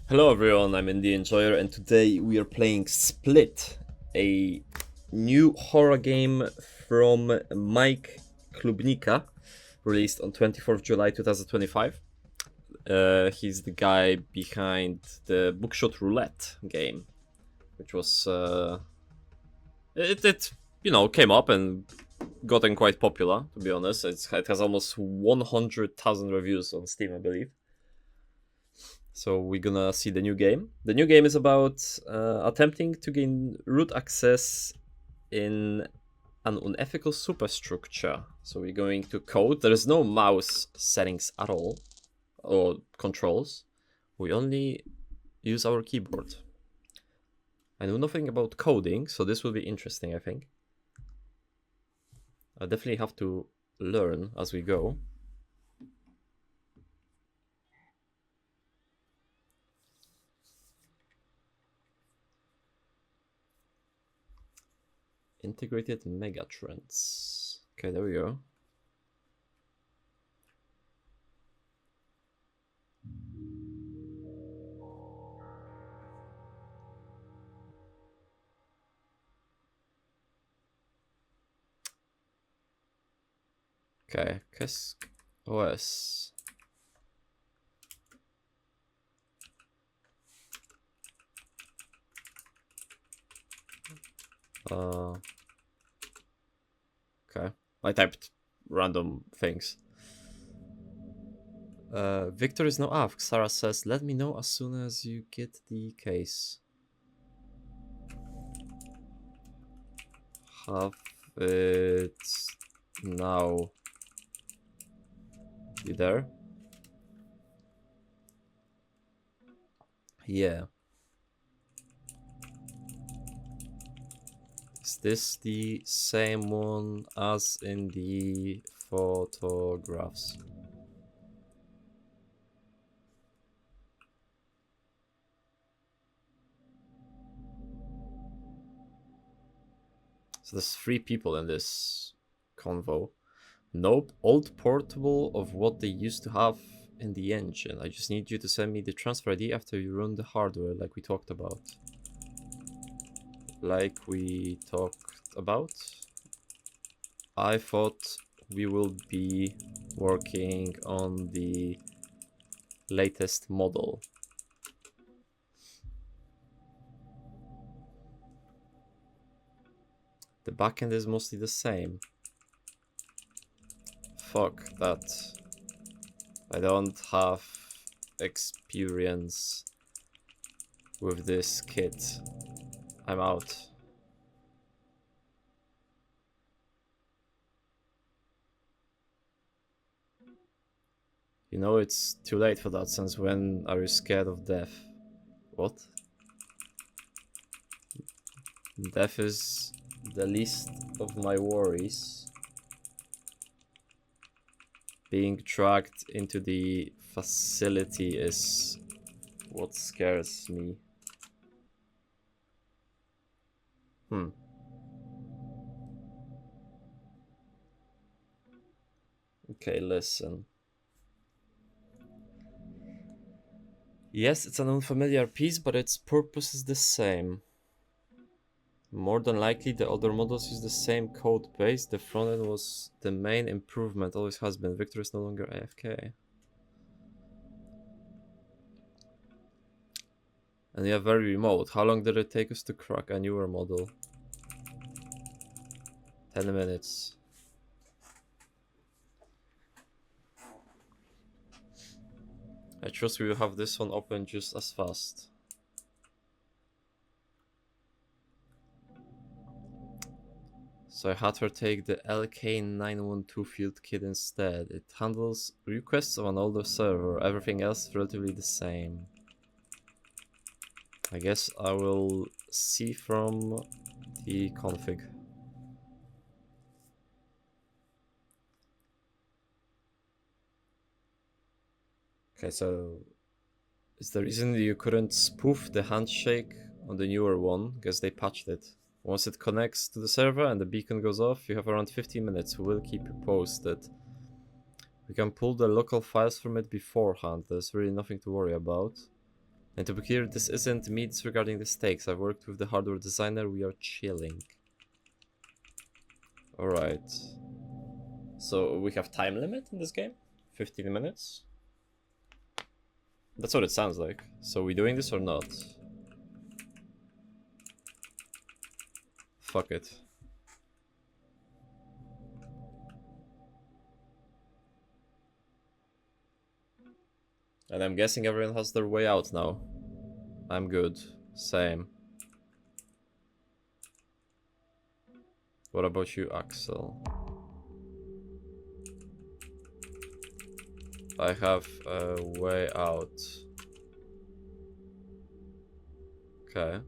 Hello everyone, I'm Indie Enjoyer and today we are playing Split, a new horror game from Mike Klubnika, released on 24th July 2025. He's the guy behind the Buckshot Roulette game, which was it came up and gotten quite popular, to be honest. It has almost 100,000 reviews on Steam, I believe. So we're gonna see the new game. The new game is about attempting to gain root access in an unethical superstructure. So we're going to code. There is no mouse settings at all, or controls. We only use our keyboard. I know nothing about coding, so this will be interesting, I think. I definitely have to learn as we go. Integrated megatrends. Okay, there we go. Okay, Kesk OS. Okay, I typed random things. Victor is now up. Sarah says, let me know as soon as you get the case. Have it now. You there? Yeah. Is this the same one as in the photographs? So there's 3 people in this convo. Nope, old portable of what they used to have in the engine. I just need you to send me the transfer ID after you run the hardware like we talked about. I thought we will be working on the latest model. The backend is mostly the same. Fuck that. I don't have experience with this kit. I'm out. You know it's too late for that, since when are you scared of death? What? Death is the least of my worries. Being dragged into the facility is what scares me. Okay, listen. Yes, it's an unfamiliar piece, but its purpose is the same. More than likely, the older models use the same code base. The front end was the main improvement, always has been. Victor is no longer AFK. And we are very remote. How long did it take us to crack a newer model? 10 minutes. I trust we will have this one open just as fast. So I had her take the LK912 field kit instead. It handles requests of an older server, everything else relatively the same. I guess I will see from the config. Okay, so is the reason you couldn't spoof the handshake on the newer one because they patched it. Once it connects to the server and the beacon goes off, you have around 15 minutes. We'll keep you posted. We can pull the local files from it beforehand. There's really nothing to worry about. And to be clear, this isn't me disregarding the stakes. I've worked with the hardware designer. We are chilling. Alright. So we have time limit in this game? 15 minutes? That's what it sounds like. So we doing this or not? Fuck it. And I'm guessing everyone has their way out now. I'm good. Same. What about you, Axel? I have a way out. Okay.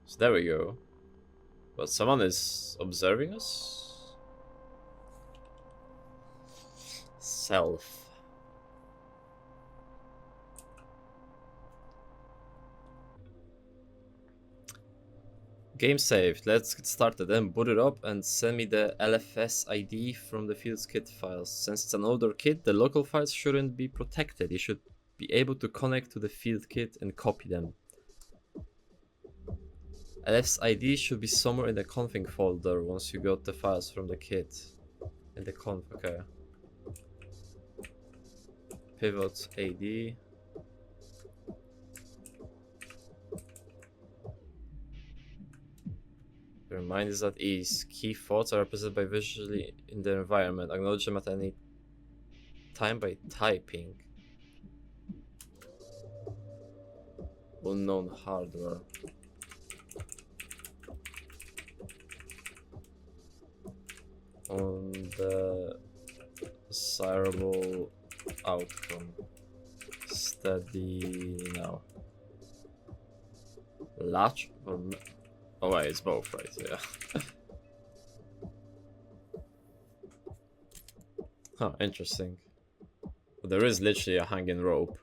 So there we go. But someone is observing us? Self. Game saved. Let's get started. Then boot it up and send me the LFS ID from the Fields kit files. Since it's an older kit, the local files shouldn't be protected. You should be able to connect to the field kit and copy them. LFS ID should be somewhere in the config folder once you got the files from the kit. In the conf, okay. Pivot AD. The reminder is at ease. Key thoughts are represented by visually in the environment. Acknowledge them at any time by typing. Unknown hardware. Undesirable outcome. Steady now. Latch or... Oh wait, it's both, right? Yeah. Huh, interesting. But there is literally a hanging rope.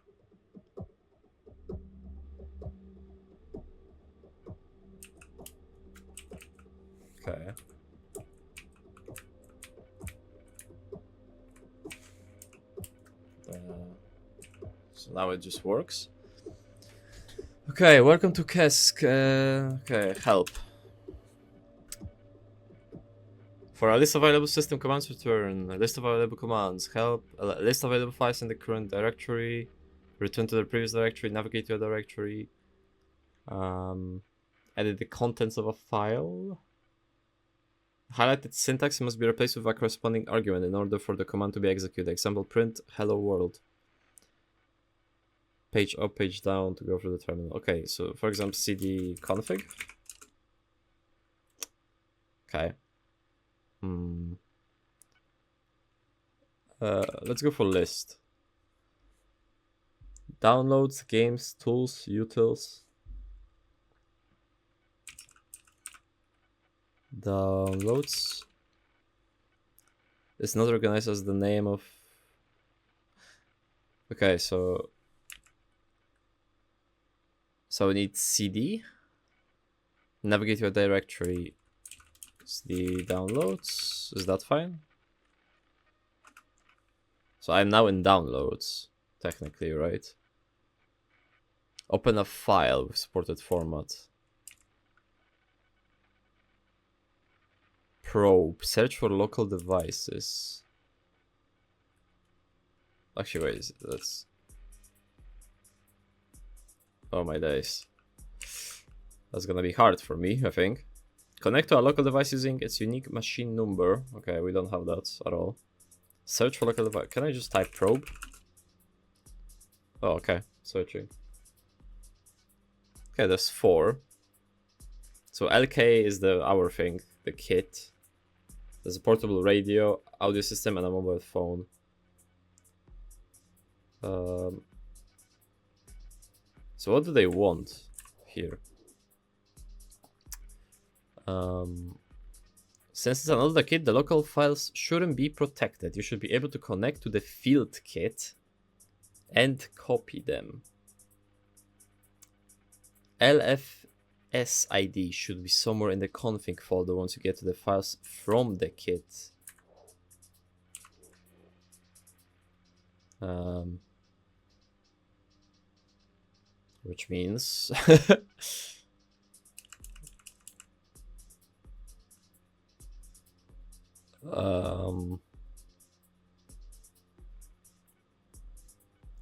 Okay. So now it just works. Okay, welcome to Kesk. Okay, help. For a list of available system commands, return. A list of available commands. Help. A list of available files in the current directory. Return to the previous directory. Navigate to a directory. Edit the contents of a file. Highlighted syntax must be replaced with a corresponding argument in order for the command to be executed. Example, print hello world. Page up, page down to go through the terminal. Okay, so for example, cd config. Okay. Let's go for list. Downloads, games, tools, utils. Downloads. It's not recognized as the name of... Okay, so we need cd. Navigate to a directory. CD downloads. Is that fine? So I'm now in downloads, technically, right? Open a file with supported format. Probe. Search for local devices. Actually, wait, that's... Oh my days. That's gonna be hard for me, I think. Connect to a local device using its unique machine number. Okay, we don't have that at all. Search for local device. Can I just type probe? Oh, okay. Searching. Okay, there's 4. So LK is our thing, the kit. There's a portable radio, audio system, and a mobile phone. So what do they want here? Since it's another kit, the local files shouldn't be protected. You should be able to connect to the field kit and copy them. LFS ID should be somewhere in the config folder once you get to the files from the kit. which means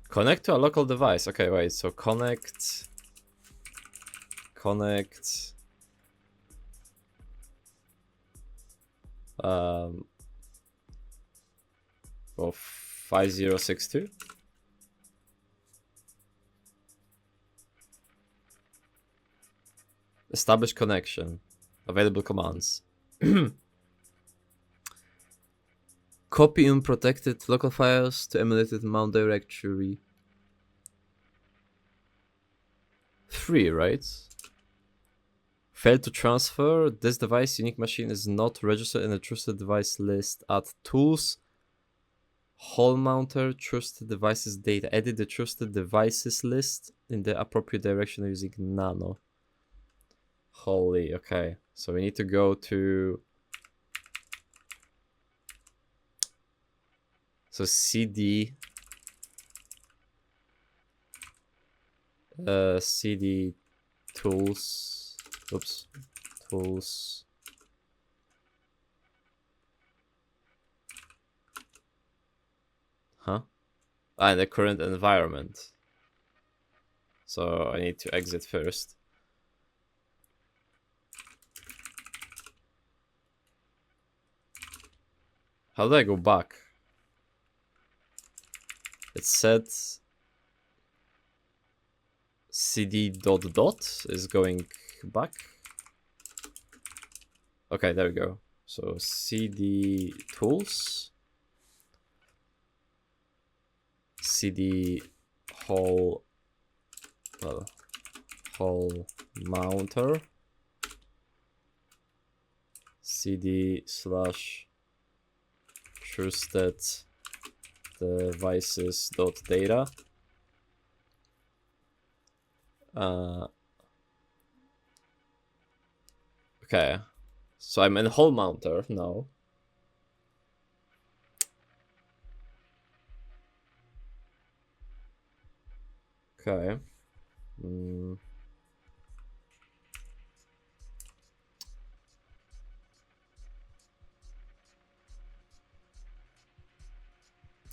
connect to a local device. Okay, wait. So connect. Of 5062. Establish connection. Available commands. Copy unprotected local files to emulated mount directory. 3, right? Failed to transfer. This device unique machine is not registered in the trusted device list. Add tools. Hall mounter, trusted devices data. Edit the trusted devices list in the appropriate direction using nano. Holy, okay. So we need to go to... So cd... cd tools... Oops. Tools... Huh? Ah, the current environment. So I need to exit first. How do I go back? It said cd ... is going back. Okay, there we go. So cd tools, cd hall, well, hall mounter, cd slash trusted devices dot data. Okay, so I'm in hall mounter now. Okay.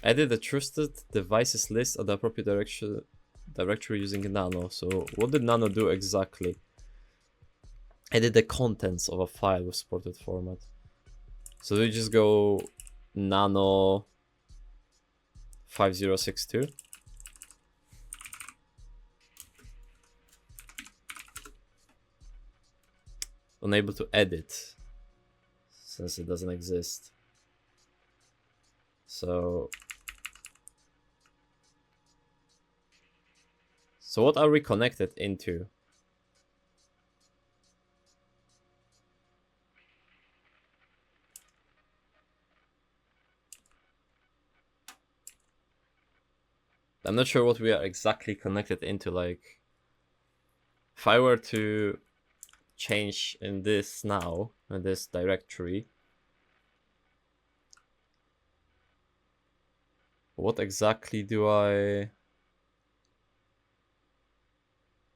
Edit the trusted devices list at the appropriate directory using nano. So what did nano do exactly? Edit the contents of a file with supported format. So we just go nano 5062. Unable to edit since it doesn't exist. So what are we connected into? I'm not sure what we are exactly connected into. Like, if I were to change in this now, in this directory, what exactly do I...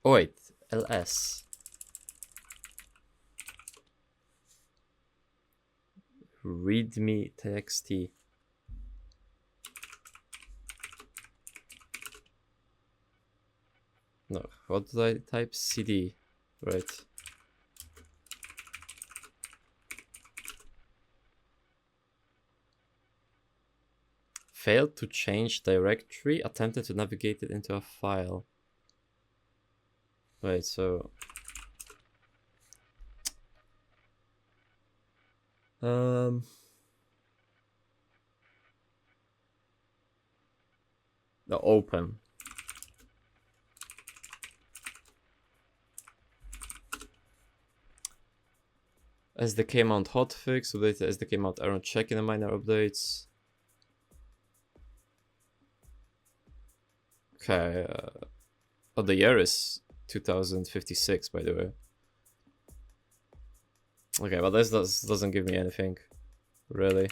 Oh wait, ls. Readme txt. No, what did I type? cd, right? Failed to change directory, attempted to navigate it into a file. Wait, so... No, open. SDK mount hotfix, update the SDK mount error check in the minor updates. Okay, oh, the year is 2056, by the way. Okay, but this doesn't give me anything, really.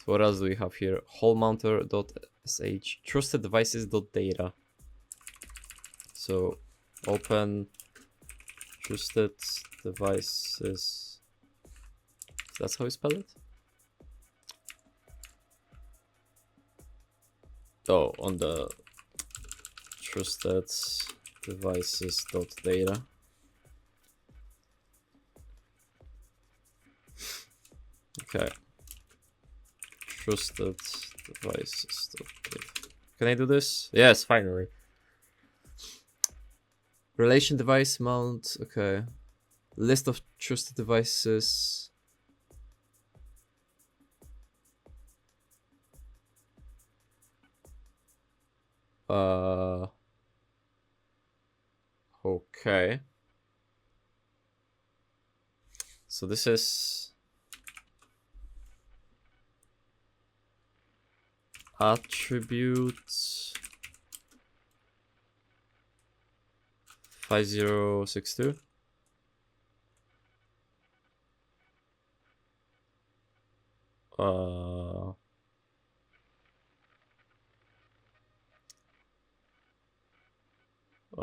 So what else do we have here? Hallmounter.sh, trusted devices.data. So open trusted devices. That's how you spell it? Oh, on the trusted devices.data. Okay. Trusted devices.data. Can I do this? Yes, finally. Relation device mount. Okay. List of trusted devices. Okay. So this is attributes 5062. Oh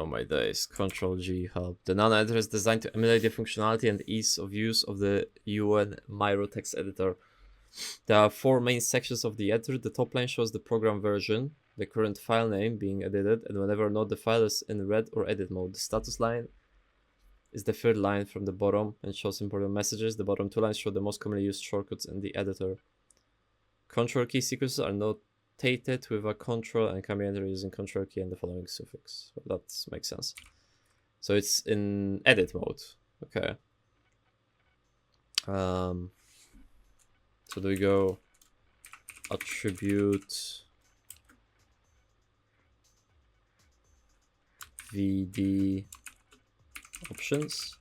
my days. Control G help. The nano editor is designed to emulate the functionality and ease of use of the UN Miro text editor. There are 4 main sections of the editor. The top line shows the program version, the current file name being edited, and whenever or not the file is in read or edit mode. The status line is the third line from the bottom and shows important messages. The bottom 2 lines show the most commonly used shortcuts in the editor. Control key sequences are notated with a control and can be entered using control key and the following suffix. Well, that makes sense. So it's in edit mode. Okay. So do we go attribute VD options?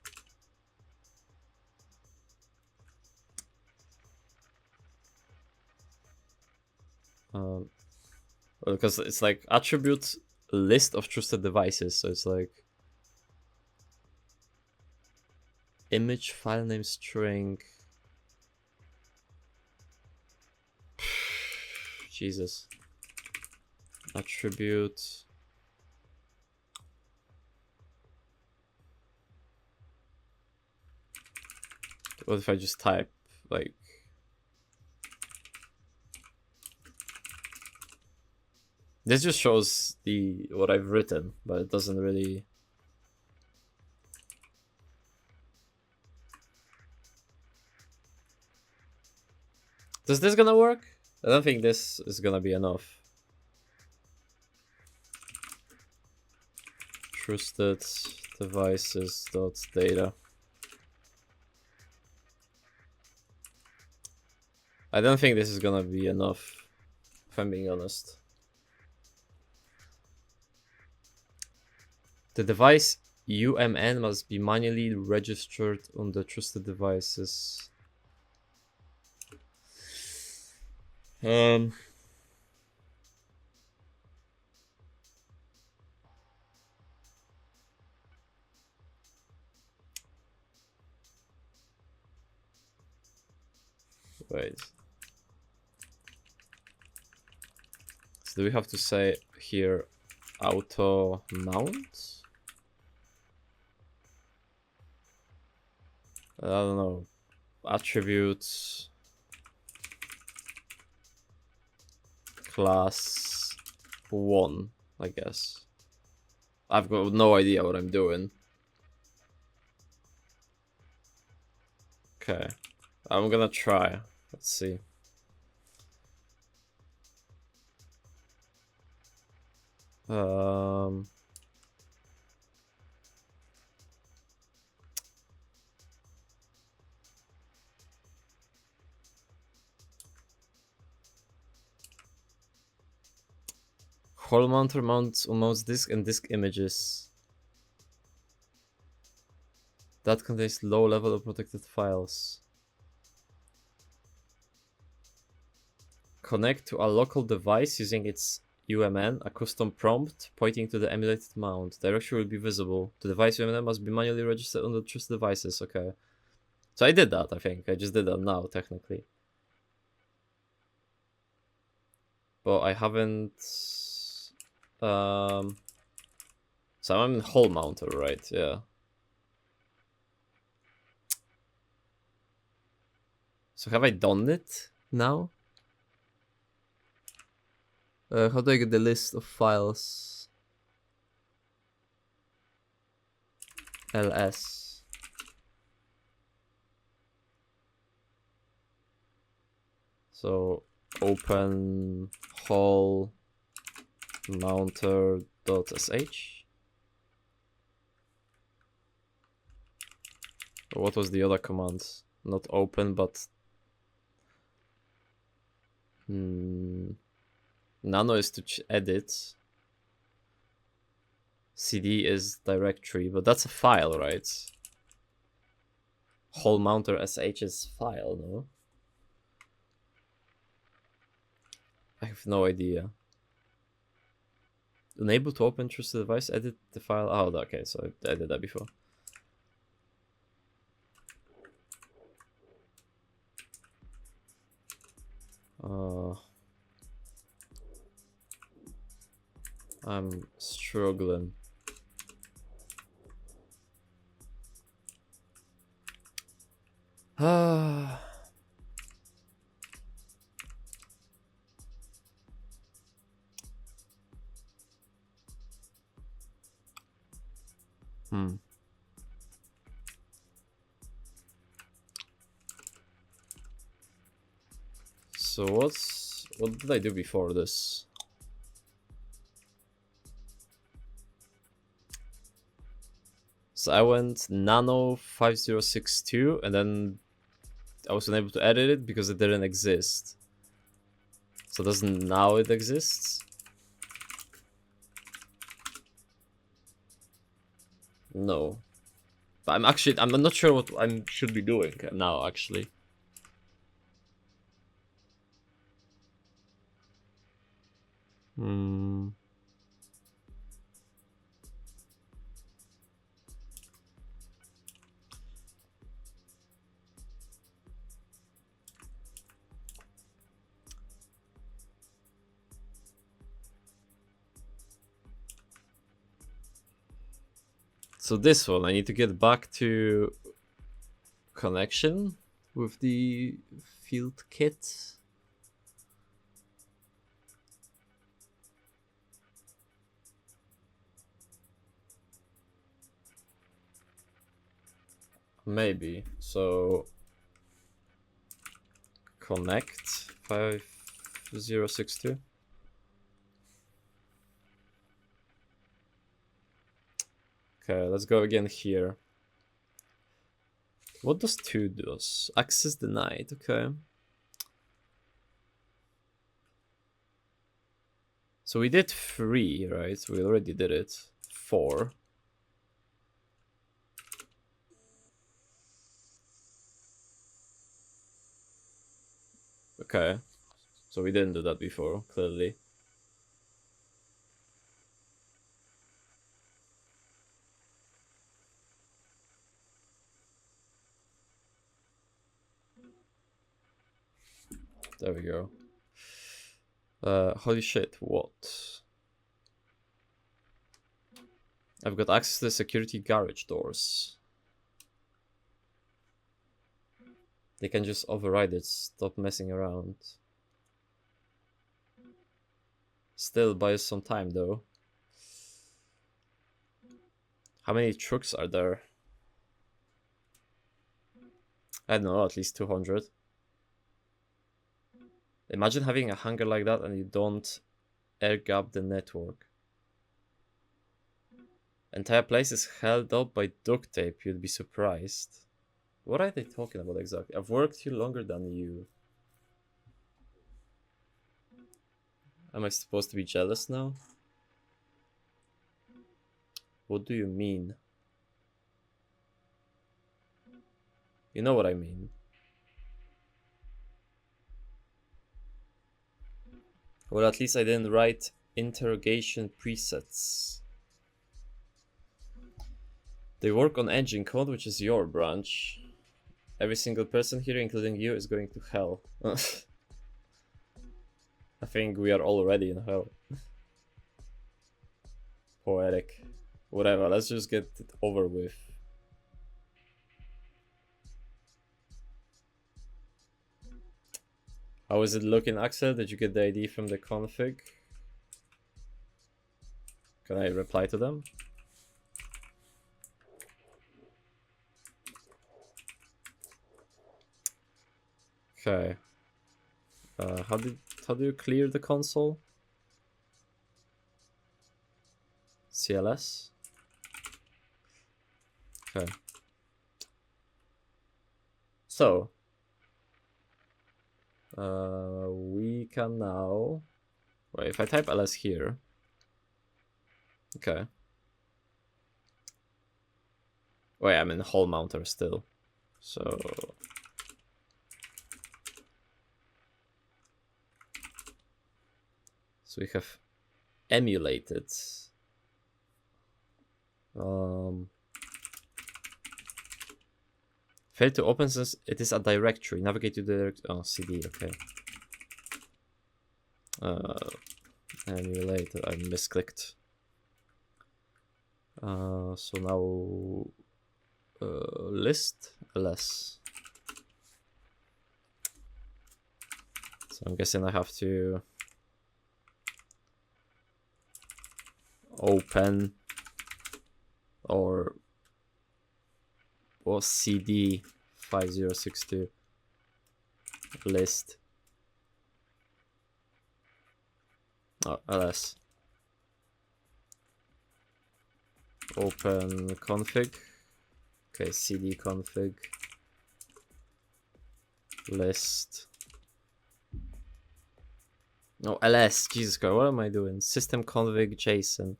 Well, because it's like attribute list of trusted devices, so it's like image file name string. Jesus. Attribute. What if I just type like this just shows the what I've written, but it doesn't really. Is this gonna work? I don't think this is gonna be enough. Trusted devices.data. I don't think this is gonna be enough, if I'm being honest. The device UMN must be manually registered on the trusted devices. Wait. So do we have to say here auto mount? I don't know. Attributes class 1, I guess. I've got no idea what I'm doing. Okay. I'm gonna try. Let's see. Hall mounter mounts on mouse disk and disk images. That contains low level of protected files. Connect to a local device using its UMN, a custom prompt pointing to the emulated mount. Direction will be visible. The device UMN must be manually registered on the trusted devices. Okay. So I did that, I think. I just did that now, technically. But I haven't... So I'm in hole mounter, right? Yeah. So have I done it now? How do I get the list of files? ls. So open hole mounter.sh. What was the other command? Not open, but nano is to edit. CD is directory, but that's a file, right? Hole mounter sh is file, no? I have no idea. Unable to open trusted device, edit the file. Oh, okay, so I did that before. I'm struggling. Ah. So what did I do before this? So I went nano 5062 and then I was unable to edit it because it didn't exist. So doesn't now it exists? No. But I'm not sure what I should be doing now actually. So this one, I need to get back to connection with the field kit. Maybe. So connect 5062. Okay, let's go again here. What does 2 do? Access denied, okay. So we did 3, right? We already did it. 4. Okay. So we didn't do that before, clearly. There we go. Holy shit, what? I've got access to the security garage doors. They can just override it, stop messing around. Still buys some time though. How many trucks are there? I don't know, at least 200. Imagine having a hangar like that and you don't air gap the network. Entire place is held up by duct tape, you'd be surprised. What are they talking about exactly? I've worked here longer than you. Am I supposed to be jealous now? What do you mean? You know what I mean. Well, at least I didn't write interrogation presets. They work on engine code, which is your branch. Every single person here, including you, is going to hell. I think we are already in hell. Poetic. Whatever, let's just get it over with. How is it looking, Axel? Did you get the ID from the config? Can I reply to them? Okay. How do you clear the console? CLS. Okay. So we can now. Wait, if I type ls here. Okay. Wait, I'm in hall mounter still. So we have emulated. Failed to open since it is a directory. Navigate to the CD. Okay. Emulate. I misclicked. So now list ls. So I'm guessing I have to open or CD 5062 list ls open config. Okay, CD config list. No, ls. Jesus Christ, what am I doing? System config JSON.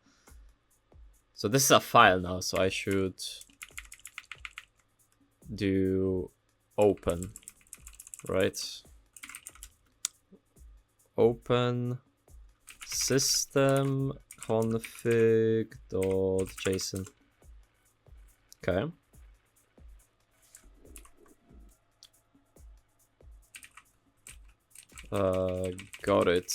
So this is a file now, so I should do open, right? Open system config.json. Okay. Got it.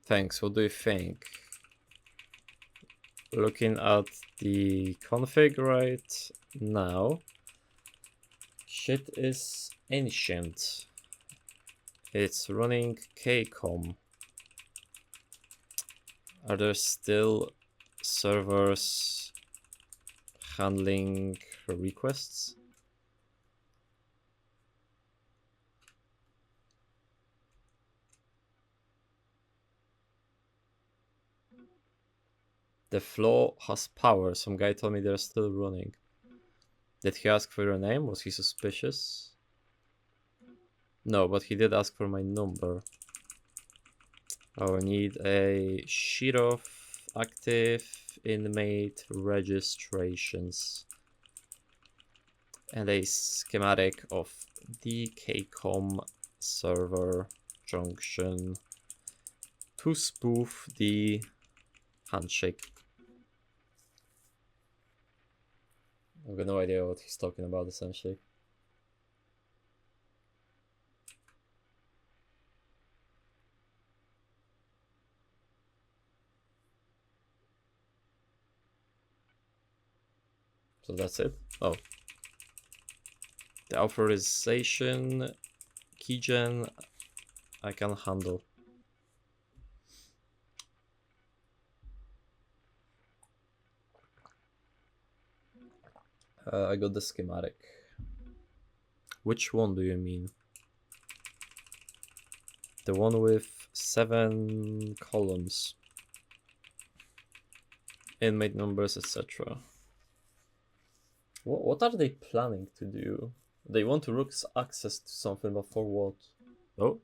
Thanks. What do you think? Looking at the config right now, shit is ancient. It's running kcom. Are there still servers handling requests? The flow has power. Some guy told me they're still running. Did he ask for your name? Was he suspicious? No, but he did ask for my number. I will need a sheet of active inmate registrations and a schematic of the kcom server junction to spoof the handshake. I've got no idea what he's talking about essentially. So that's it. Oh. The authorization keygen I can handle. I got the schematic. Which one do you mean? The one with 7 columns. Inmate numbers, etc. What are they planning to do? They want to rook access to something, but for what? Oh.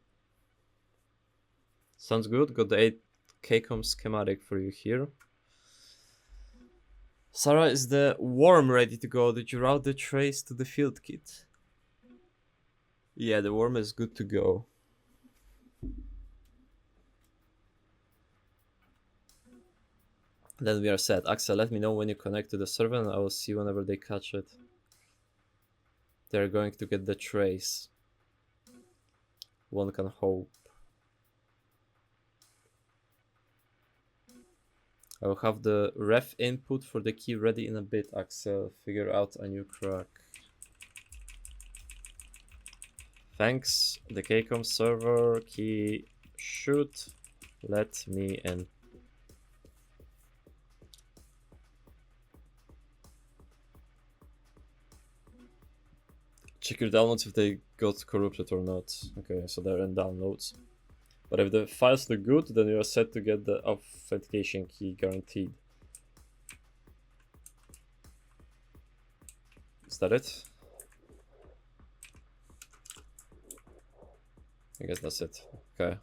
Sounds good. Got the 8 kcom schematic for you here. Sarah, is the worm ready to go? Did you route the trace to the field kit? Yeah, the worm is good to go. Then we are set. Axel, let me know when you connect to the server and I will see whenever they catch it. They're going to get the trace. one can hope. I will have the ref input for the key ready in a bit, Axel. Figure out a new crack. Thanks, the KCOM server key should let me in. Check your downloads if they got corrupted or not. Okay, so they're in downloads. But if the files look good, then you are set to get the authentication key guaranteed. Is that it? I guess that's it. Okay.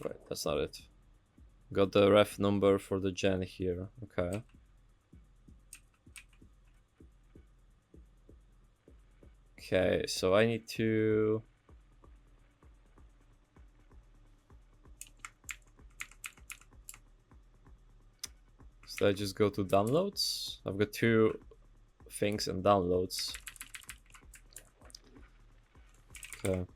Right, that's not it. Got the ref number for the gen here. Okay. Okay, so I need to... So I just go to downloads. I've got two things in downloads. Okay.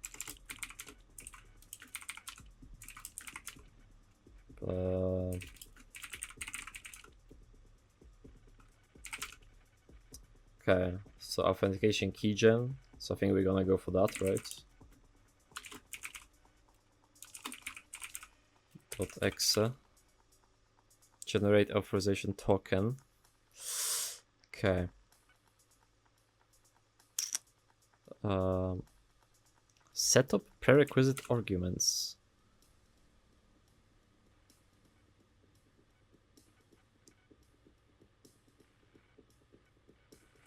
Okay, so authentication keygen. So I think we're gonna go for that, right? .exe. Generate authorization token. Okay. Set up prerequisite arguments.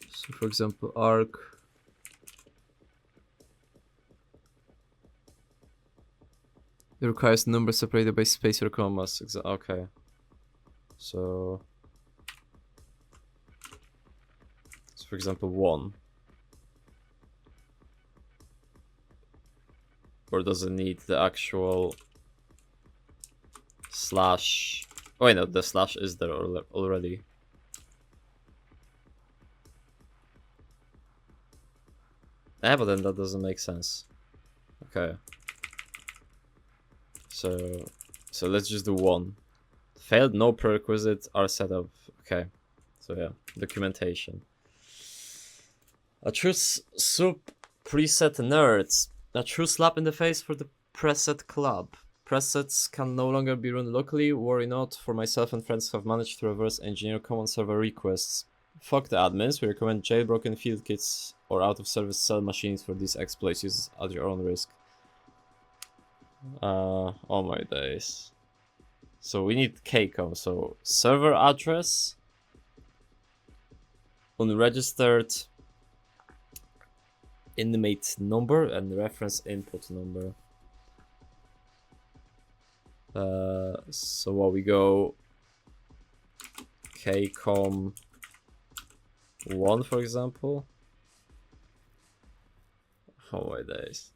So for example, arg it requires number separated by space or commas. Okay. So for example 1. Or does it need the actual slash? Oh wait, no, the slash is there already. Yeah, but then that doesn't make sense. Okay. So let's just do 1. Failed, no prerequisites are set up. Okay. So yeah, documentation. A true soup preset nerds. A true slap in the face for the preset club. Presets can no longer be run locally. Worry not, for myself and friends have managed to reverse engineer common server requests. Fuck the admins, we recommend jailbroken field kits or out of service cell machines for these exploits. Use at your own risk. Oh my days. So we need KCOM. So server address, unregistered inmate number, and reference input number. So what we go KCOM 1, for example. Oh my days.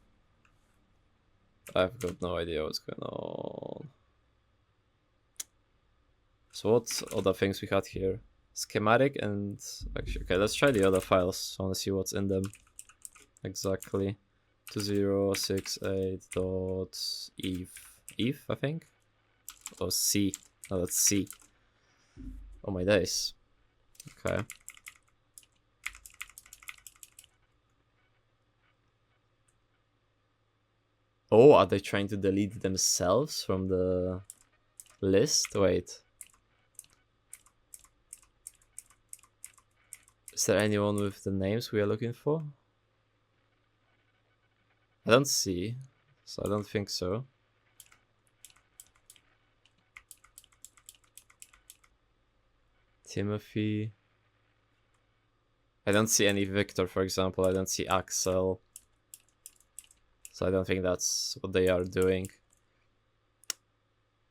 I've got no idea what's going on. So what other things we had here? Schematic and actually, okay, let's try the other files. I want to see what's in them exactly. 2068.eth, I think. Or C. Oh, that's C. Oh my days. Okay. Oh, are they trying to delete themselves from the list? Wait. Is there anyone with the names we are looking for? I don't see, so I don't think so. Timothy. I don't see any Victor, for example. I don't see Axel. So I don't think that's what they are doing.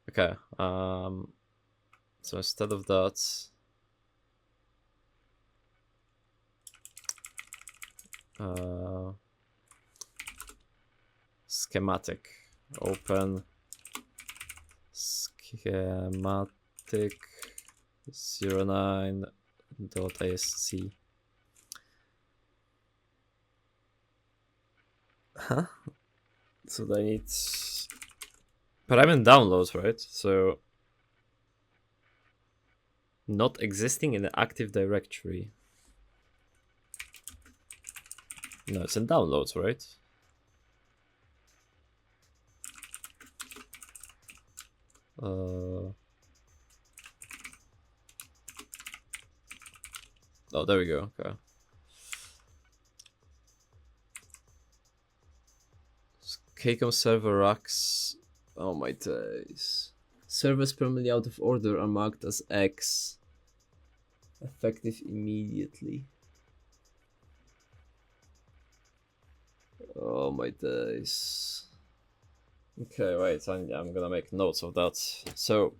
Okay. So instead of that, schematic. Open schematic 09.asc. Huh? So I need... But I'm in downloads, right? So... Not existing in the active directory. No, it's in downloads, right? Oh, there we go. Okay. Kcom server racks. Oh my days. Servers permanently out of order are marked as X. Effective immediately. Oh my days. Okay, wait, I'm gonna make notes of that. So,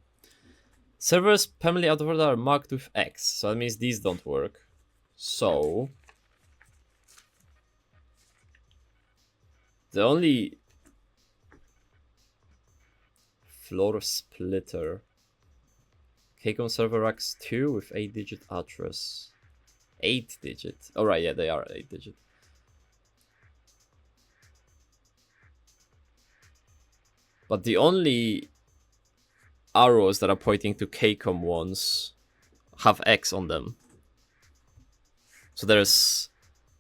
servers permanently out of order are marked with X, so that means these don't work. So, the only floor splitter. Kcom server racks 2 with 8-digit address. 8-digit. Alright, yeah, they are 8-digit. But the only arrows that are pointing to Kcom ones have X on them. So there's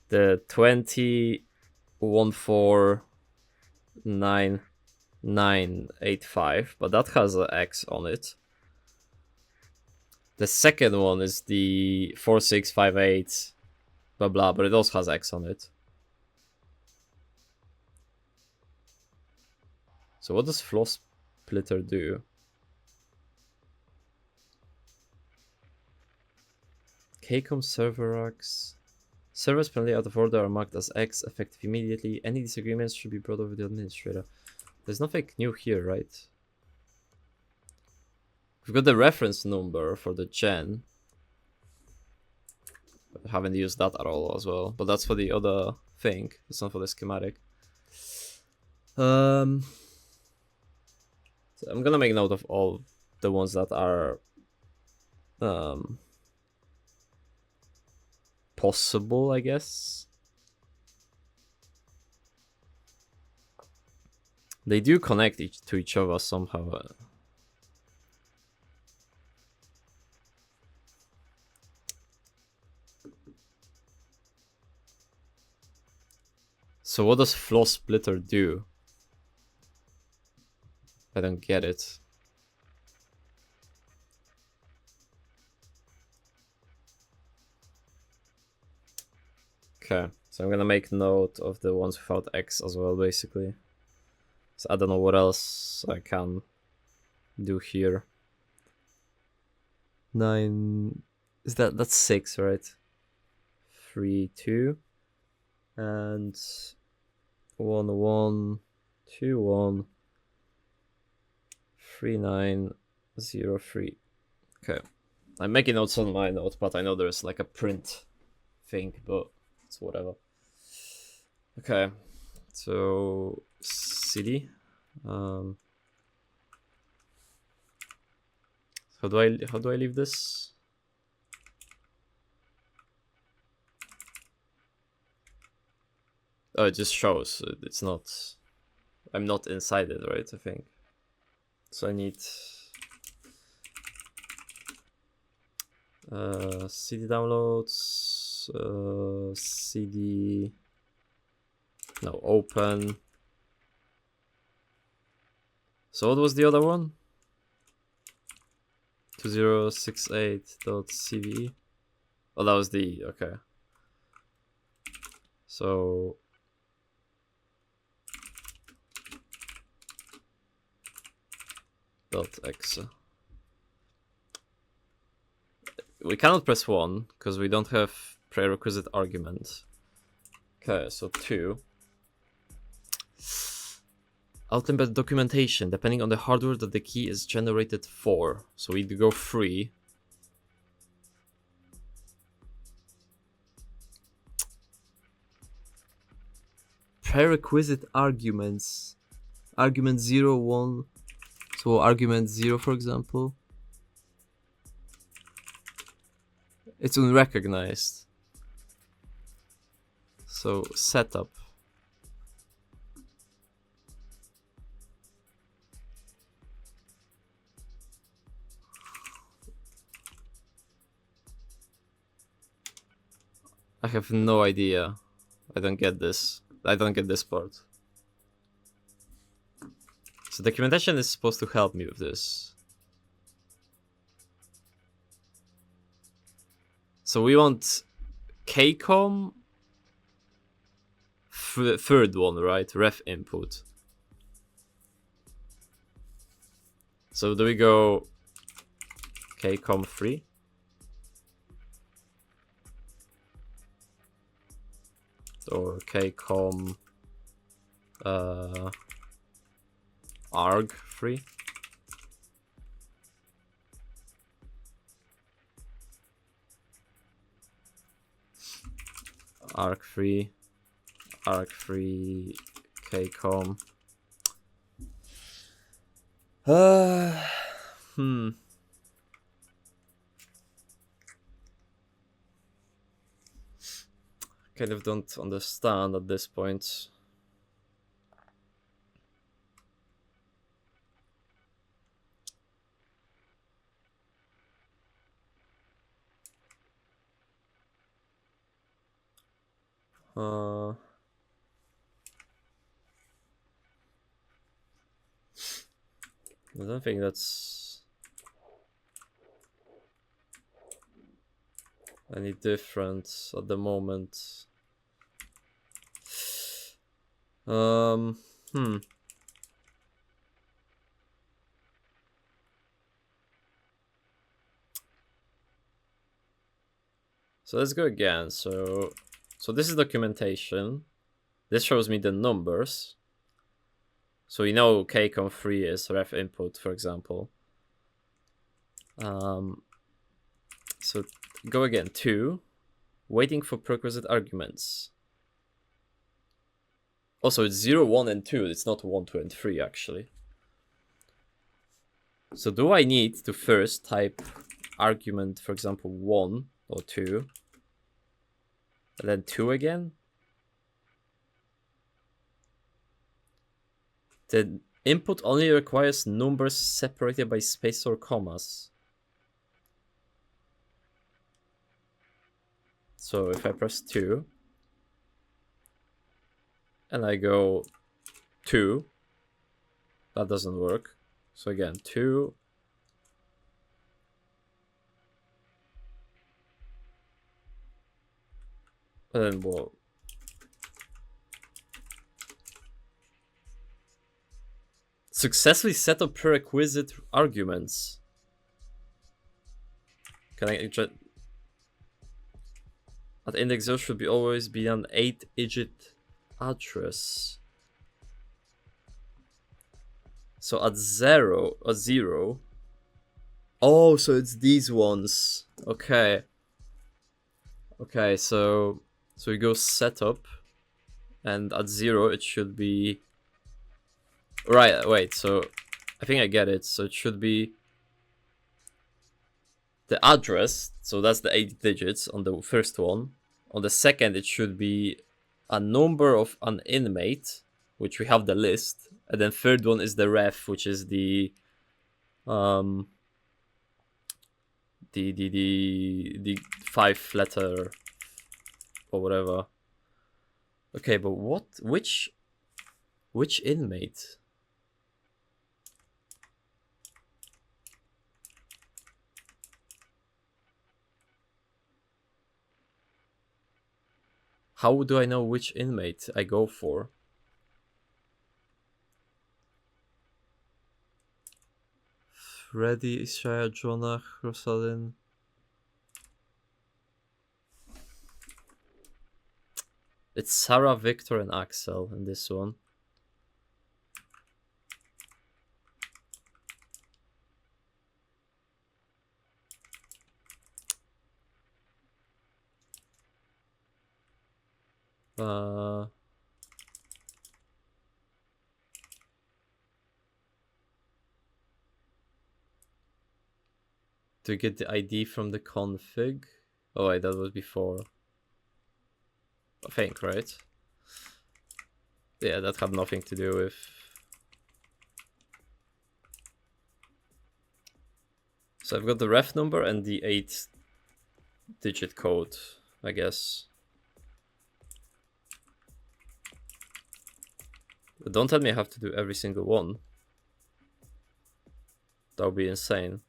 the 20149985, but that has an X on it. The second one is the 4658 blah blah, but it also has X on it. So what does floor splitter do? Kcom server racks. Servers permanently out of order are marked as X, effective immediately. Any disagreements should be brought over the administrator. There's nothing new here, right? We've got the reference number for the gen. I haven't used that at all as well, but that's for the other thing. It's not for the schematic. So I'm gonna make note of all the ones that are possible, I guess. They do connect to each other somehow. So what does floor splitter do? I don't get it. Okay, so I'm gonna make note of the ones without X as well, basically. So I don't know what else I can do here. 9 is that's 6, right? 3 2 and 1 1 2 1 3 9 0 3. Okay, I'm making notes on my note, but I know there's like a print thing, but it's whatever. Okay, so city. How do I leave this? Oh, it just shows. It's not. I'm not inside it, right? I think. So I need CD downloads. CD. No, open. So what was the other one? 2068.cve. Oh, that was the okay. So .x. We cannot press 1 because we don't have prerequisite argument. Okay, so 2. Ultimate documentation, depending on the hardware that the key is generated for. So we go 3. Prerequisite arguments. Argument 0, 1. So argument 0, for example. It's unrecognized. So setup. have no idea. I don't get this. I don't get this part. So documentation is supposed to help me with this. So we want KCOM third one, right? Ref input. So do we go KCOM 3? Or KCOM arg 3? arg3 KCOM. Kind of don't understand at this point. I don't think that's any different at the moment. So let's go again. So this is documentation. This shows me the numbers. So we know KCOM 3 is ref input, for example. So go again, 2. Waiting for prerequisite arguments. Also, it's 0, 1, and 2. It's not 1, 2, and 3, actually. So do I need to first type argument, for example, 1 or 2, and then 2 again? The input only requires numbers separated by space or commas. So if I press 2, and I go 2, that doesn't work. So again, 2. And then, well, successfully set up prerequisite arguments. Can I just... At index 0 should be always be an 8-digit address. So at 0. Oh, so it's these ones. Okay. Okay, so we go setup, and at 0 it should be... Right, wait, so I think I get it. So it should be the address, so that's the 8 digits on the first one. On the second, it should be a number of an inmate, which we have the list. And then third one is the ref, which is the 5-letter or whatever. Okay, but which inmate? How do I know which inmate I go for? Freddy, Ishaya, Jonah, Rosalind. It's Sarah, Victor, and Axel in this one. To get the ID from the config. Oh wait, that was before. I think, right? Yeah, that had nothing to do with... So I've got the ref number and the 8-digit code, I guess. But don't tell me I have to do every single one. That would be insane.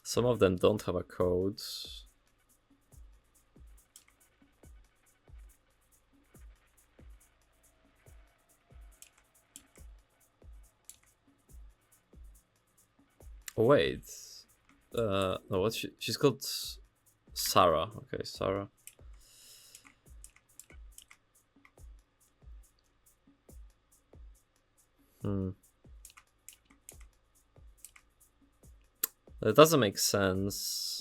Some of them don't have a code. Oh, wait. No, what's she's called Sarah. Okay, Sarah. That doesn't make sense.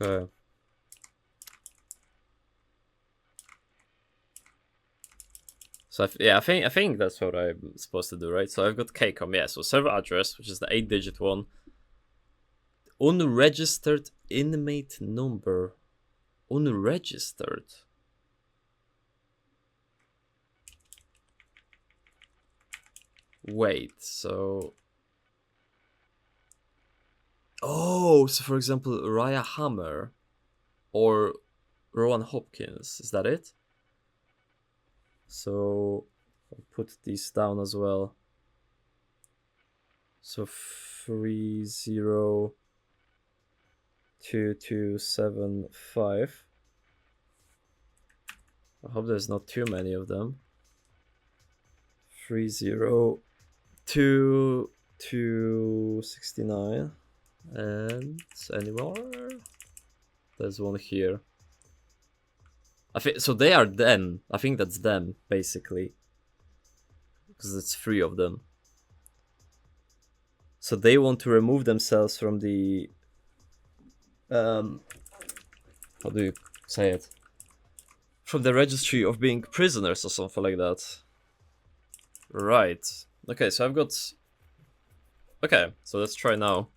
Okay. So I think that's what I'm supposed to do, right? So I've got KCOM, yeah. So server address, which is the 8-digit one. Unregistered inmate number. Unregistered. Wait, so... Oh, so for example, Raya Hammer or Rowan Hopkins, is that it? So I'll put these down as well. So 302275. I hope there's not too many of them. 302269. And any more? There's one here. I think so. They are them. I think that's them basically, because it's 3 of them. So they want to remove themselves from the how do you say it? From the registry of being prisoners or something like that. Right. Okay, so I've got... Okay, so let's try now.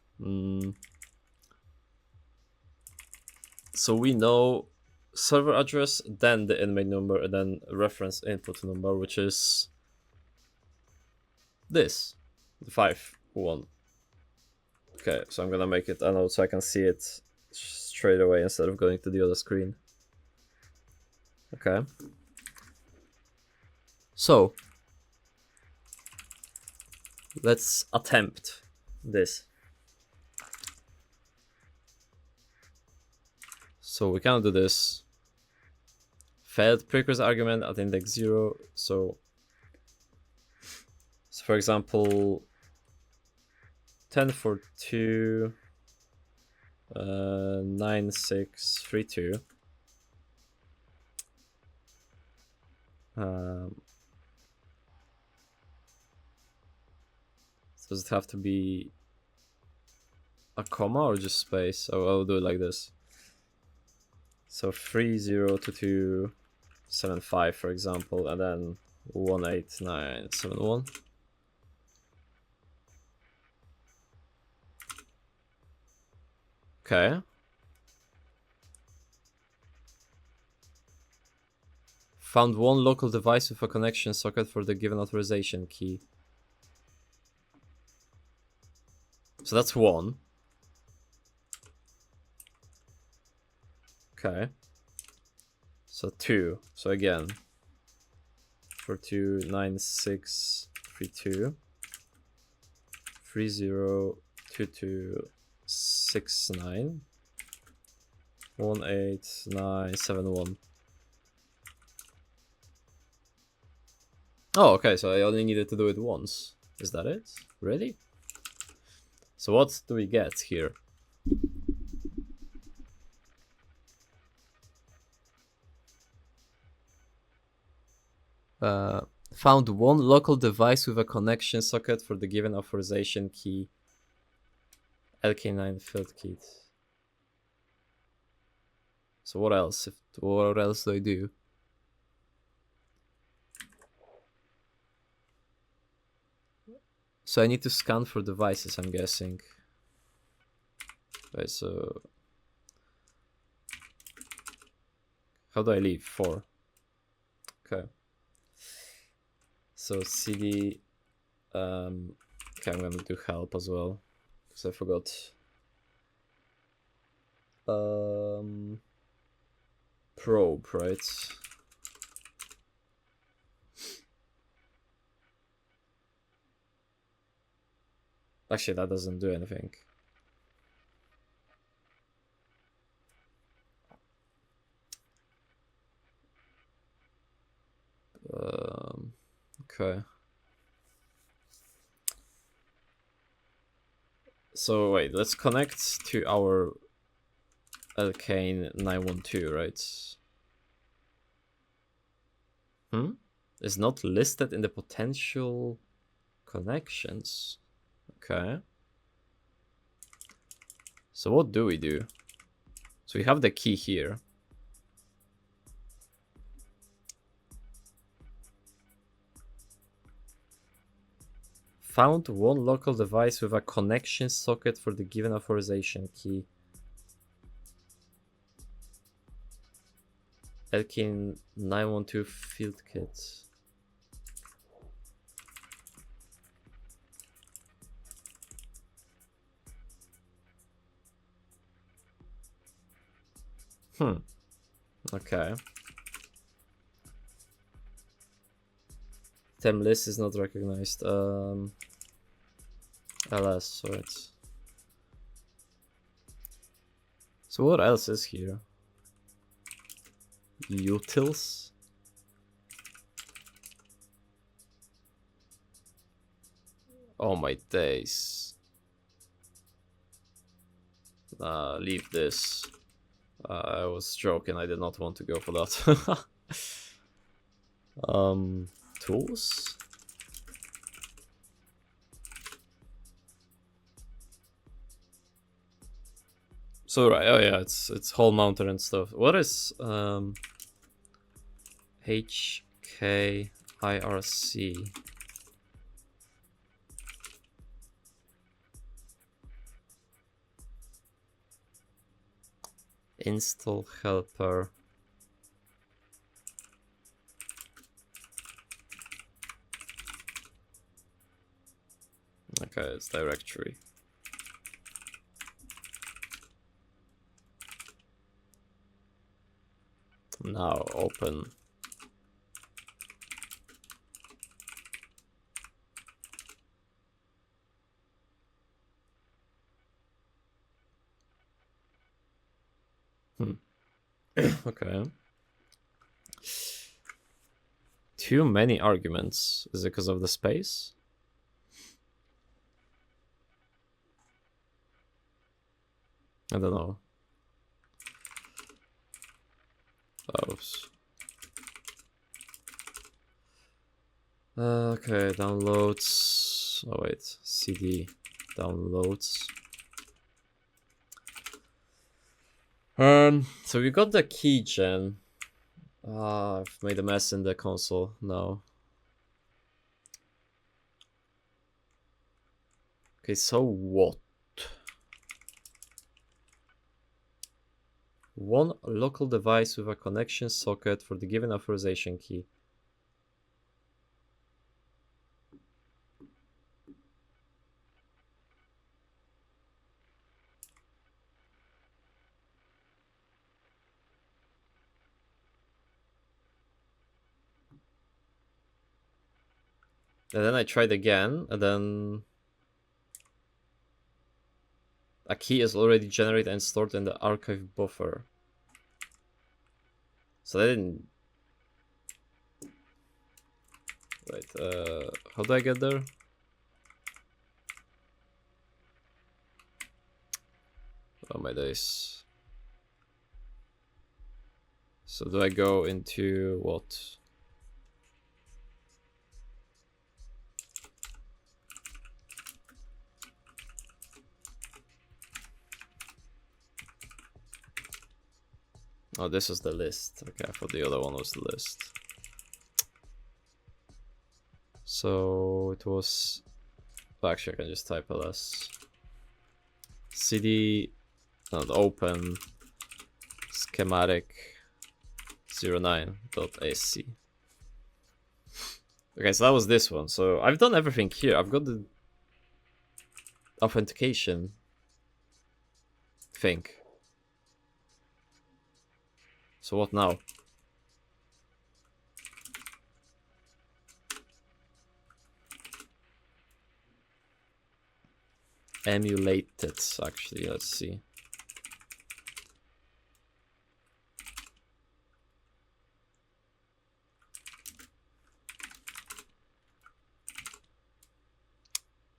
So we know server address, then the inmate number, and then reference input number, which is this, the 5-1. Okay, so I'm gonna make it a note so I can see it straight away instead of going to the other screen. Okay. So let's attempt this. So we can do this. Failed precursor argument at index 0. So for example, 1042 9632. Does it have to be a comma or just space? Oh, I'll do it like this. So 302275, for example, and then 18971. Okay. Found one local device with a connection socket for the given authorization key. So that's 1. Okay. So 2. So again, 429632 302269 18971. Oh, okay, so I only needed to do it once. Is that it? Really? So what do we get here? Found one local device with a connection socket for the given authorization key. LK9 field kit. So what else? What else do I do? So I need to scan for devices, I'm guessing. Right, so how do I leave? 4. Okay. So CD. Okay, I'm gonna do help as well because I forgot. Probe, right? Actually, that doesn't do anything. Okay. So wait, let's connect to our Alkane 912, right? Is not listed in the potential connections. Okay. So what do we do? So we have the key here. Found one local device with a connection socket for the given authorization key. Elkin 912 field kit. Okay. Tem list is not recognized. LS, right. So what else is here? Utils? Oh my days. Leave this. I was joking, I did not want to go for that. Tools? So right, oh yeah, it's hall mounted and stuff. What is HKIRC? Install helper. Okay, it's directory. Now open. Okay. Too many arguments. Is it because of the space? I don't know. Oops. Okay, downloads. Oh wait, CD downloads. So we got the keygen. I've made a mess in the console now. Okay, so what? One local device with a connection socket for the given authorization key. And then I tried again, and then a key is already generated and stored in the archive buffer. So I didn't... Wait, how do I get there? Oh my days. So do I go into what? Oh, this is the list. Okay, I thought the other one was the list. So it was... Oh, actually, I can just type ls. cd, not open, schematic 09.sc. Okay, so that was this one. So I've done everything here. I've got the authentication thing. So what now? Emulated, actually, let's see.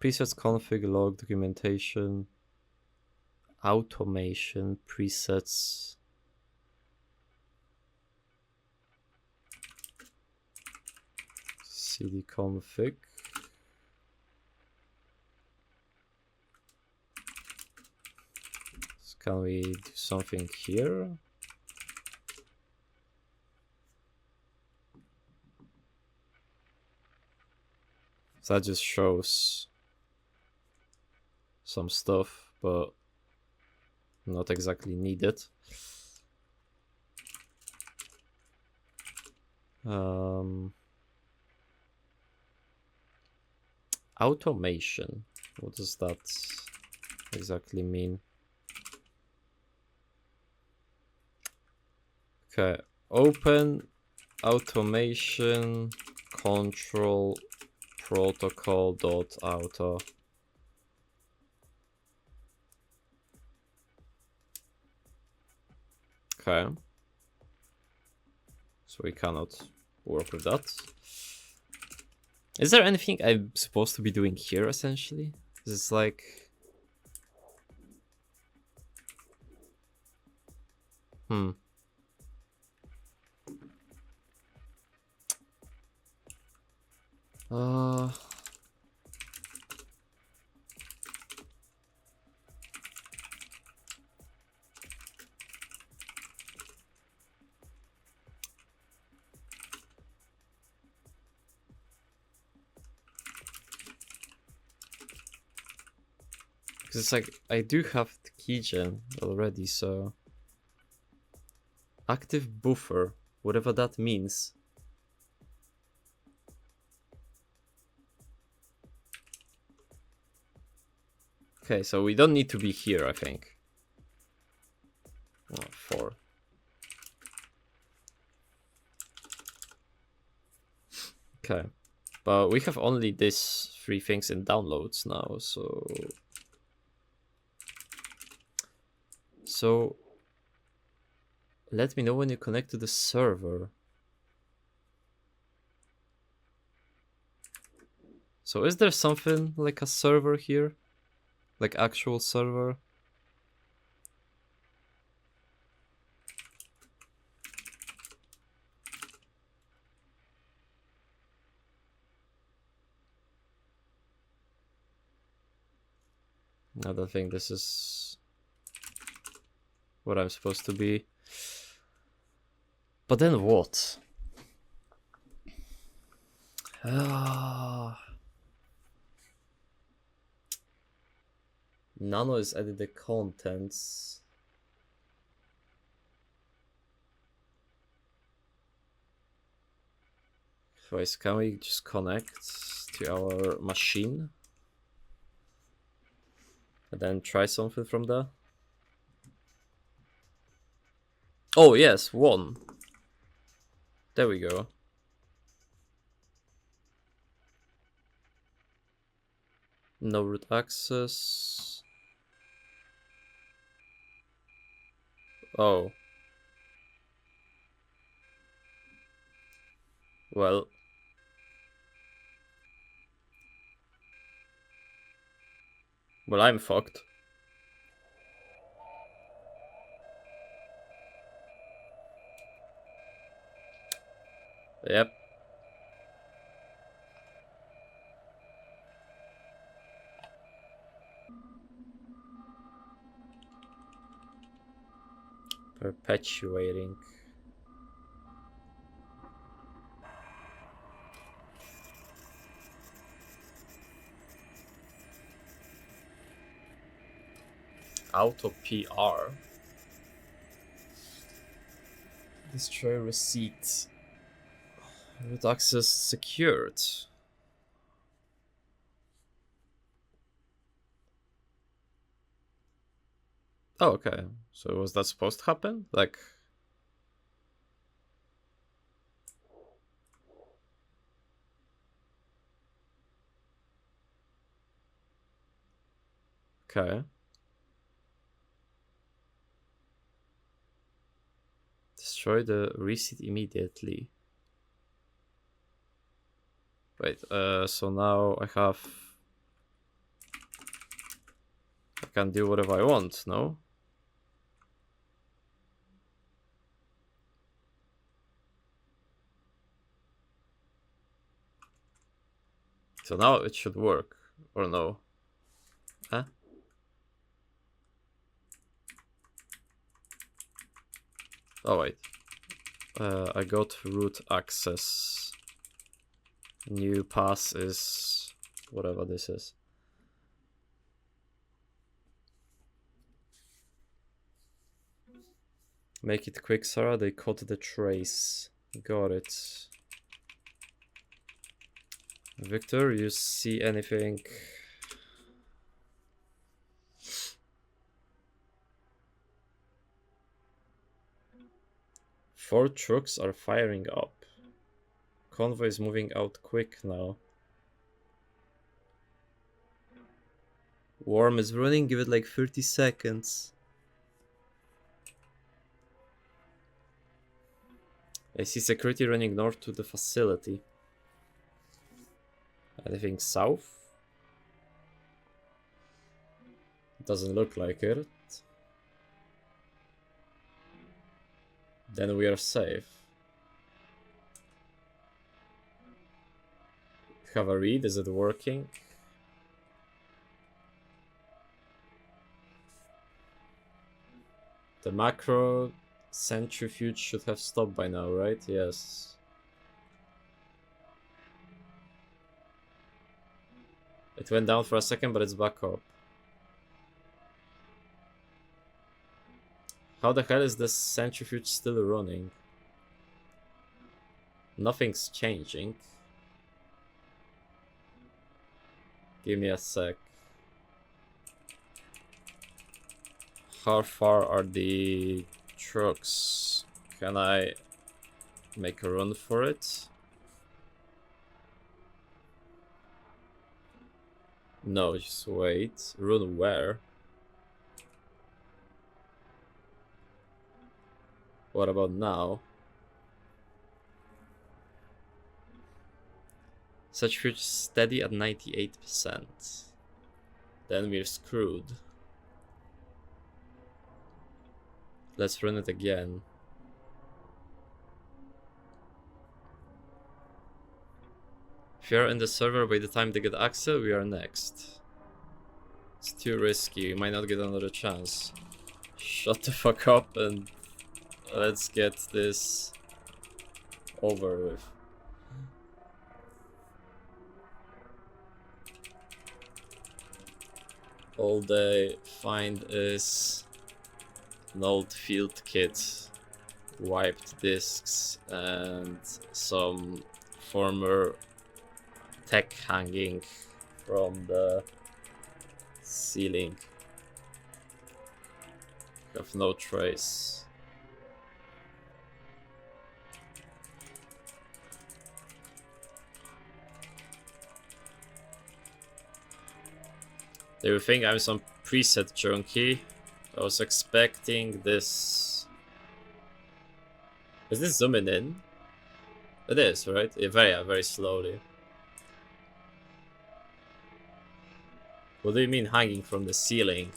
Presets config log documentation, automation, presets. cd config. So can we do something here? So that just shows some stuff, but not exactly needed. Automation. What does that exactly mean? Okay, open automation control protocol dot auto. Okay, so we cannot work with that. Is there anything I'm supposed to be doing here essentially? It's like... Uh... Because it's like, I do have the keygen already, so... Active buffer, whatever that means. Okay, so we don't need to be here, I think. Oh, 4. Okay. But we have only these 3 things in downloads now, so... So... Let me know when you connect to the server. So is there something like a server here? Like actual server? I don't think this is what I'm supposed to be. But then what? Nano is edit the contents. Anyways, can we just connect to our machine? And then try something from there? Oh yes, 1. There we go. No root access. Oh. Well. Well, I'm fucked. Yep. Perpetuating. Auto PR. Destroy receipt. Root access secured. Oh, okay. So was that supposed to happen? Like... Okay. Destroy the receipt immediately. Wait, so now I have... I can do whatever I want, no? So now it should work, or no? Huh? Oh wait. I got root access. New pass is whatever this is. Make it quick, Sarah. They caught the trace. Got it. Victor, you see anything? Four trucks are firing up. Convoy is moving out quick now. Worm is running, give it like 30 seconds. I see security running north to the facility. Anything south? Doesn't look like it. Then we are safe. Have a read, is it working? The macro centrifuge should have stopped by now, right? Yes. It went down for a second, but it's back up. How the hell is this centrifuge still running? Nothing's changing. Give me a sec. How far are the trucks? Can I make a run for it? No, just wait. Run where? What about now? Centrifuge steady at 98%. Then we're screwed. Let's run it again. If you're in the server by the time they get access, we are next. It's too risky, we might not get another chance. Shut the fuck up and let's get this over with. All they find is an old field kit, wiped discs, and some former tech hanging from the ceiling. Have no trace. They will think I'm some preset junkie. I was expecting this. Is this zooming in? It is, right? Very slowly. What do you mean hanging from the ceiling?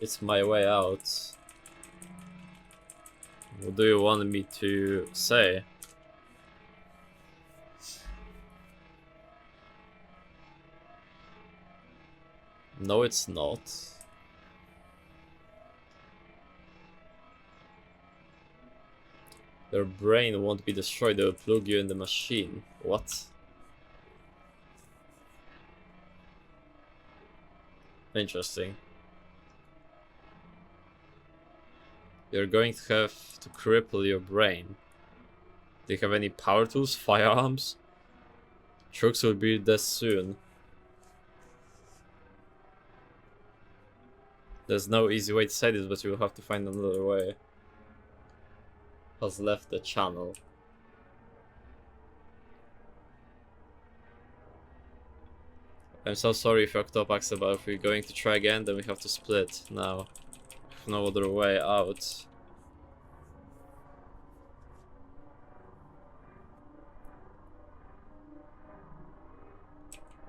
It's my way out. What do you want me to say? No, it's not. Your brain won't be destroyed, they will plug you in the machine. What? Interesting. You're going to have to cripple your brain. Do you have any power tools? Firearms? Trucks will be dead soon. There's no easy way to say this, but you will have to find another way. Has left the channel. I'm so sorry if fucked up, Axel, but if we're going to try again, then we have to split now. No other way out.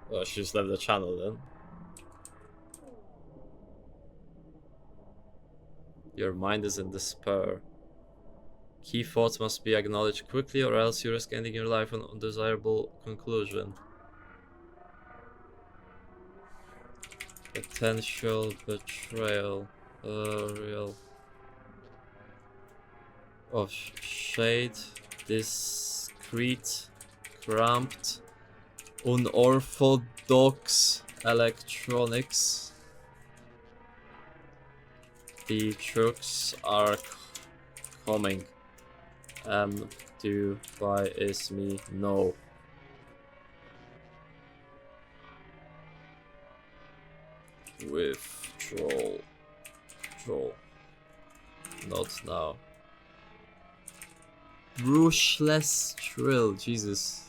Well, she just left the channel then. Your mind is in despair. Key thoughts must be acknowledged quickly, or else you risk ending your life on an undesirable conclusion. Potential betrayal. Real. Of shade. Discreet. Cramped. Unorthodox electronics. The trucks are coming. To buy is me no. Withdrawal. Not now. Brushless drill, Jesus.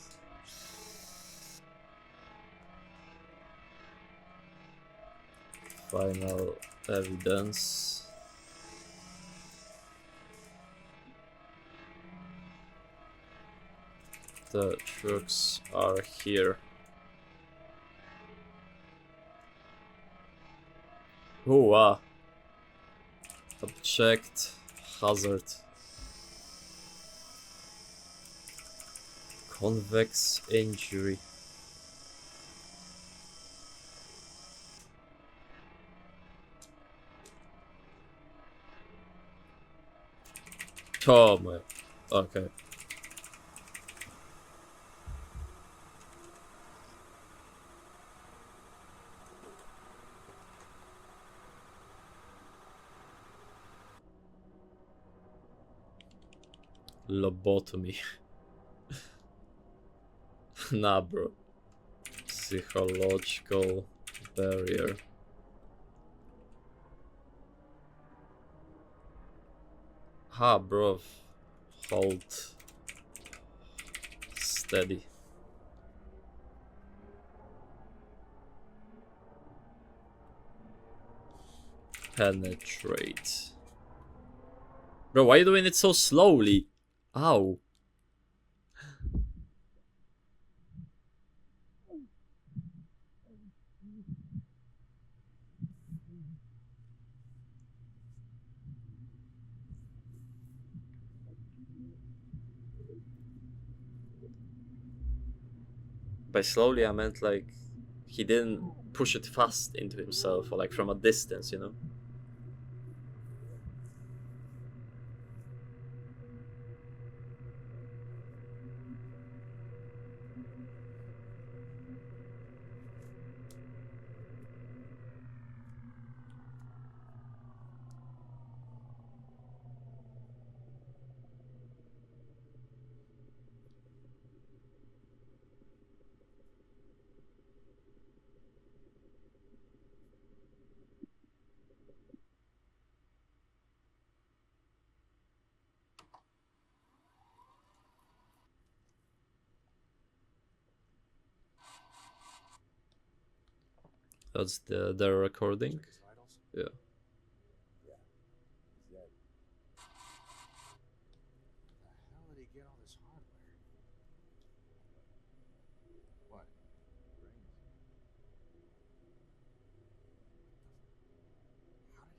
Final evidence. The trucks are here. Oh, object hazard. Convex injury. Oh my. Okay. Lobotomy. Nah, bro. Psychological barrier. Ha, bro. Hold steady. Penetrate. Bro, why are you doing it so slowly? Ow. By slowly, I meant like he didn't push it fast into himself, or like from a distance, you know? That's their recording. Yeah.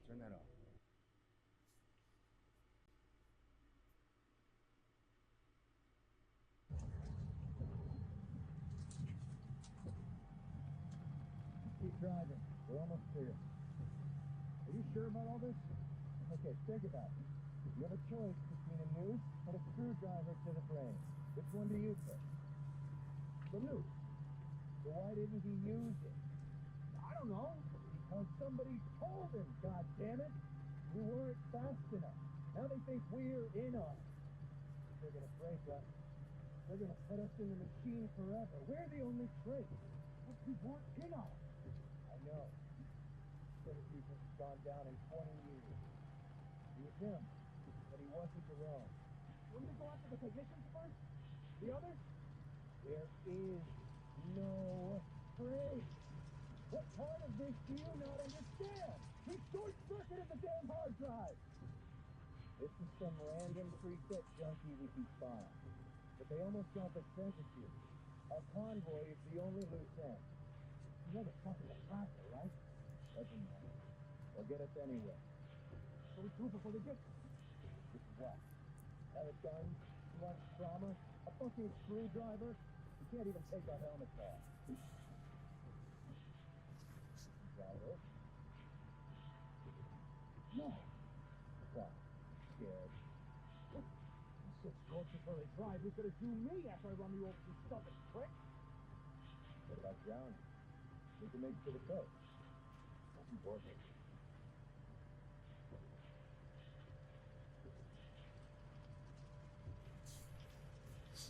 Turn that off. Keep driving. We're almost there. Are you sure about all this? Okay, think about it. If you have a choice, Between a noose and a screwdriver to the brain. Which one do you pick? The noose. So why didn't he use it? I don't know. Because somebody told him, goddammit. We weren't fast enough. Now they think we're in on it. They're gonna break us. They're gonna put us in the machine forever. We're the only trace. But we weren't in on it. I know. Institution's gone down in 20 years. It was him, but he wasn't alone. Wouldn't they go after the technicians first? The others? There is no trace. What part of this do you not understand? He short-circuited the damn hard drive. This is some random preset junkie we can find. But they almost got the censorship. Our convoy is the only loose end. You know the fucking tracker, right? Doesn't matter. They'll get us anyway. What do we do before they get us? This is what? Pellet guns? You want trauma? A fucking screwdriver? You can't even take our helmets off. Driver? No. What? Scared? What? This torture till they try. Who's gonna do me after I run you over some stuff and prick? What about drowning? We can make it to the coast. That's important.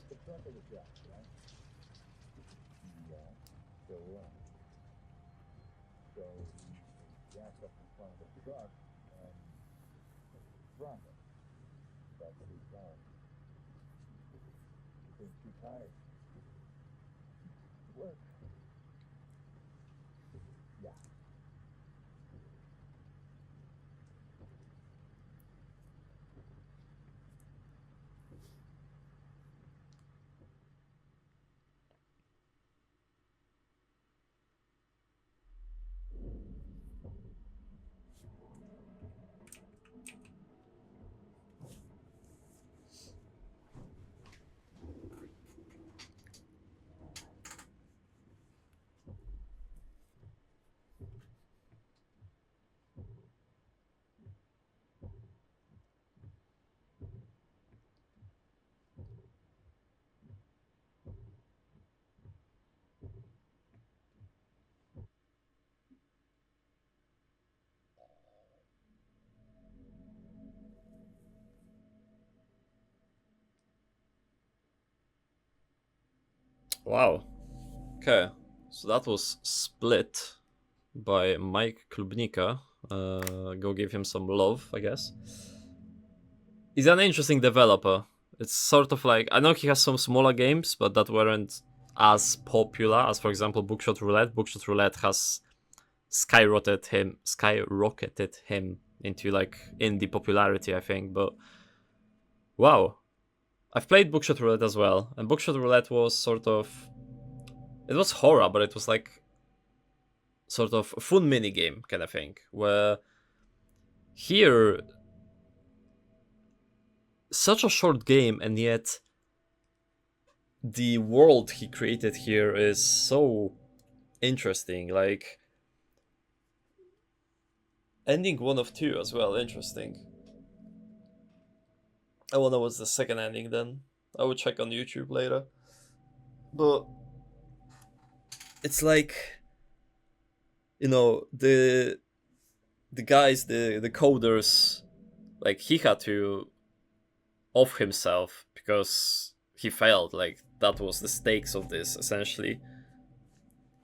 The truck of the job, right? Yeah. So what? So he jacked up in front of the truck and drunk it. That's what he's done. He thinks too tired. Work. Yeah. Wow. Okay, so that was Split by Mike Klubnika. Go give him some love, I guess. He's an interesting developer. It's sort of like, I know he has some smaller games, but that weren't as popular as, for example, Buckshot Roulette. Buckshot Roulette has skyrocketed him into like indie popularity, I think. But wow, I've played Buckshot Roulette as well, and Buckshot Roulette was sort of, it was horror, but it was like sort of a fun mini game kind of thing. Where here, such a short game, and yet the world he created here is so interesting. Like ending 1 of 2 as well, interesting. I wonder what's the second ending then. I will check on YouTube later. But it's like, you know, the guys, the coders, like he had to off himself because he failed. Like that was the stakes of this essentially.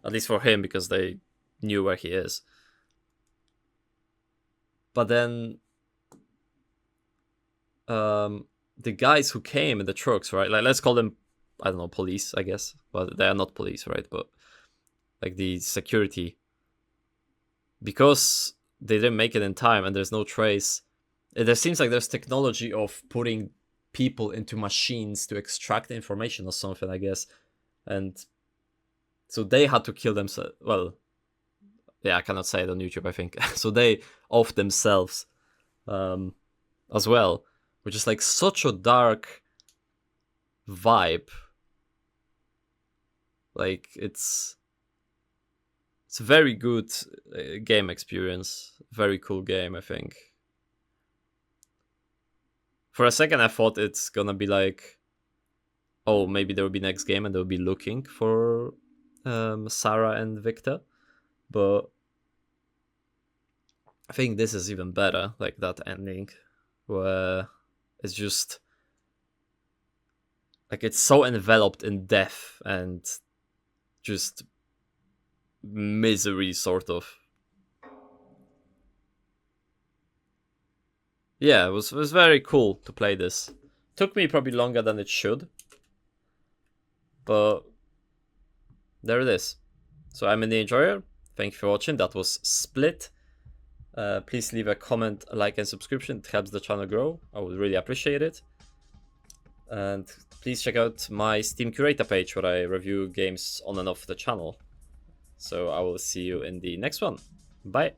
At least for him, because they knew where he is. But then the guys who came in the trucks, right? Like let's call them, I don't know, police, I guess. But they are not police, right? But like the security, because they didn't make it in time and there's no trace. There seems like there's technology of putting people into machines to extract information or something, I guess. And so they had to kill themselves. Well, yeah, I cannot say it on YouTube, I think. So they off themselves as well, which is like such a dark vibe. Like it's a very good game experience. Very cool game, I think. For a second, I thought it's gonna be like, oh, maybe there will be next game and they'll be looking for Sarah and Victor, but I think this is even better, like that ending, where it's just like it's so enveloped in death and just misery, sort of. Yeah, it was very cool to play this. Took me probably longer than it should, but there it is. So I'm in the enjoyer. Thank you for watching. That was Split. Please leave a comment, a like, and subscription. It helps the channel grow. I would really appreciate it. And please check out my Steam Curator page where I review games on and off the channel. So I will see you in the next one. Bye.